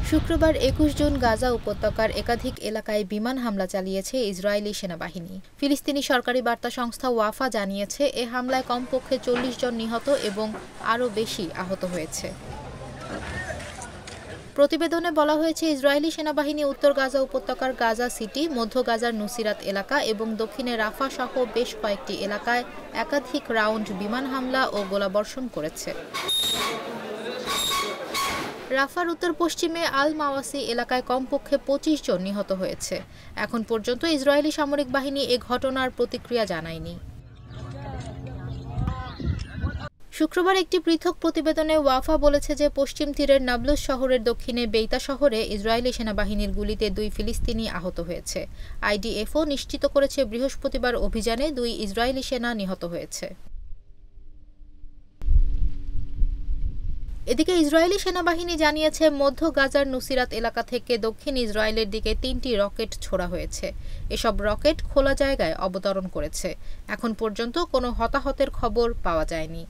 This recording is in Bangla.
শুক্রবার ২১ জুন গাজা উপত্যকার একাধিক এলাকায় বিমান হামলা চালিয়েছে ইসরায়েলি সেনাবাহিনী। ফিলিস্তিনি সরকারি বার্তা সংস্থা ওয়াফা জানিয়েছে, এ হামলায় কমপক্ষে ৪০ জন নিহত এবং আরও বেশি আহত হয়েছে। প্রতিবেদনে বলা হয়েছে, ইসরায়েলি সেনাবাহিনী উত্তর গাজা উপত্যকার গাজা সিটি, মধ্য গাজার নুসিরাত এলাকা এবং দক্ষিণে রাফা সহ বেশ কয়েকটি এলাকায় একাধিক রাউন্ড বিমান হামলা ও গোলাবর্ষণ করেছে। রাফার উত্তর পশ্চিমে আল মাওয়াসি এলাকায় কমপক্ষে ২৫ জন নিহত হয়েছে। এখন পর্যন্ত ইসরায়েলি সামরিক বাহিনী এ ঘটনার প্রতিক্রিয়া জানায়নি। শুক্রবার একটি পৃথক প্রতিবেদনে ওয়াফা বলেছে যে পশ্চিম তীরের নাবলুস শহরের দক্ষিণে বেইতা শহরে ইসরায়েলি সেনাবাহিনীর গুলিতে ২ ফিলিস্তিনি আহত হয়েছে। আইডিএফও নিশ্চিত করেছে বৃহস্পতিবার অভিযানে ২ ইসরায়েলি সেনা নিহত হয়েছে। এদিকে ইসরায়েলি সেনাবাহিনী জানিয়েছে, মধ্য গাজার নুসিরাত এলাকা থেকে দক্ষিণ ইসরায়েলের দিকে ৩টি রকেট ছোড়া হয়েছে। এসব রকেট খোলা জায়গায় অবতরণ করেছে। এখন পর্যন্ত কোনো হতাহতের খবর পাওয়া যায়নি।